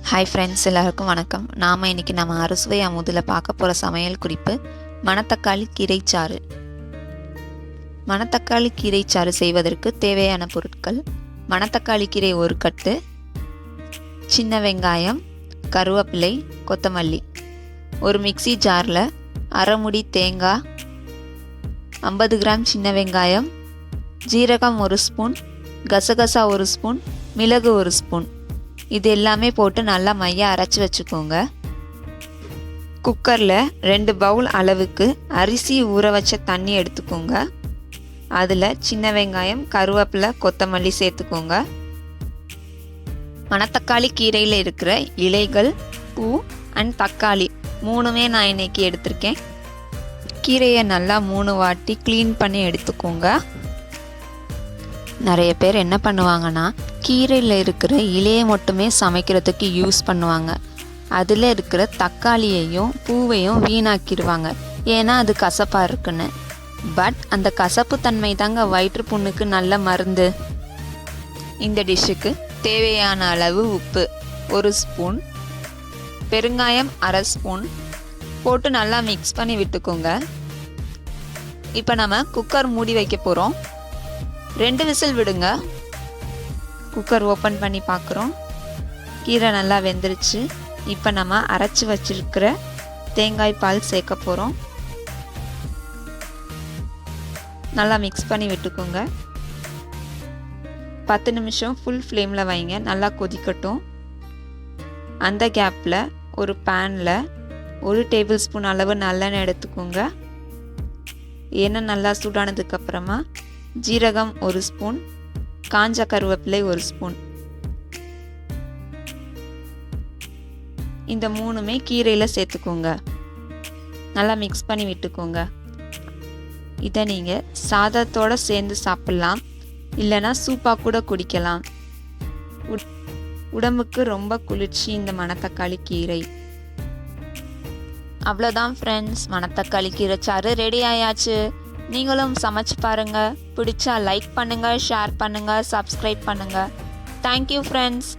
Hi friends, எல்லாருக்கும் வணக்கம். நாம் இன்றைக்கி நம்ம அறுசுவை அமுதில் பார்க்க போகிற சமையல் குறிப்பு மணத்தக்காளி கீரைச்சாறு. மணத்தக்காளி கீரைச்சாறு செய்வதற்கு தேவையான பொருட்கள்: மணத்தக்காளி கீரை 1 கட்டு, சின்ன வெங்காயம், கருவேப்பிலை, கொத்தமல்லி, ஒரு மிக்சி ஜாரில் அரை முடி தேங்காய், 50 கிராம் சின்ன வெங்காயம், ஜீரகம் 1 ஸ்பூன், கசகசா 1 ஸ்பூன், மிளகு 1 ஸ்பூன். இது எல்லாமே போட்டு நல்லா மையாக அரைச்சி வச்சுக்கோங்க. குக்கரில் 2 பவுல் அளவுக்கு அரிசி ஊற வச்ச தண்ணி எடுத்துக்கோங்க. அதில் சின்ன வெங்காயம், கருவேப்பிலை, கொத்தமல்லி சேர்த்துக்கோங்க. மணத்தக்காளி கீரையில் இருக்கிற இலைகள், பூ அண்ட் தக்காளி 3மே நான் இன்னைக்கு எடுத்திருக்கேன். கீரையை நல்லா 3 வாட்டி க்ளீன் பண்ணி எடுத்துக்கோங்க. நிறைய பேர் என்ன பண்ணுவாங்கன்னா, கீரையில் இருக்கிற இலையை மட்டுமே சமைக்கிறதுக்கு யூஸ் பண்ணுவாங்க. அதில் இருக்கிற தக்காளியையும் பூவையும் வீணாக்கிடுவாங்க, ஏன்னா அது கசப்பாக இருக்குன்னு. பட் அந்த கசப்பு தன்மை தாங்க வயிற்று புண்ணுக்கு நல்ல மருந்து. இந்த டிஷ்ஷுக்கு தேவையான அளவு உப்பு 1 ஸ்பூன், பெருங்காயம் 1/2 ஸ்பூன் போட்டு நல்லா மிக்ஸ் பண்ணி விட்டுக்கோங்க. இப்போ நம்ம குக்கர் மூடி வைக்க போகிறோம். 2 விசில் விடுங்க. குக்கர் ஓப்பன் பண்ணி பார்க்குறோம். கீரை நல்லா வெந்துருச்சு. இப்போ நம்ம அரைச்சி வச்சிருக்கிற தேங்காய் பால் சேர்க்க போகிறோம். நல்லா மிக்ஸ் பண்ணி விட்டுக்கோங்க. 10 நிமிஷம் ஃபுல் ஃப்ளேமில் வைங்க, நல்லா கொதிக்கட்டும். அந்த கேப்பில் ஒரு பேனில் 1 டேபிள் ஸ்பூன் அளவு நல்லெண்ணெய் எடுத்துக்கோங்க. எண்ணெய் நல்லா சூடானதுக்கப்புறமா ஜீரகம் 1 ஸ்பூன், காஞ்ச கருவேப்பிலை 1 ஸ்பூன், இந்த 3மே கீரையில் சேர்த்துக்கோங்க. நல்லா மிக்ஸ் பண்ணி விட்டுக்கோங்க. இதை நீங்கள் சாதத்தோடு சேர்ந்து சாப்பிட்லாம், இல்லைன்னா சூப்பாக கூட குடிக்கலாம். உடம்புக்கு ரொம்ப குளிர்ச்சி இந்த மணத்தக்காளி கீரை. அவ்வளோதான் ஃப்ரெண்ட்ஸ், மணத்தக்காளி கீரை சாறு ரெடி ஆயாச்சு. நீங்களும் சமைச்சு பாருங்கள். பிடிச்சா லைக் பண்ணுங்கள், ஷேர் பண்ணுங்கள், சப்ஸ்கிரைப் பண்ணுங்கள். Thank you friends.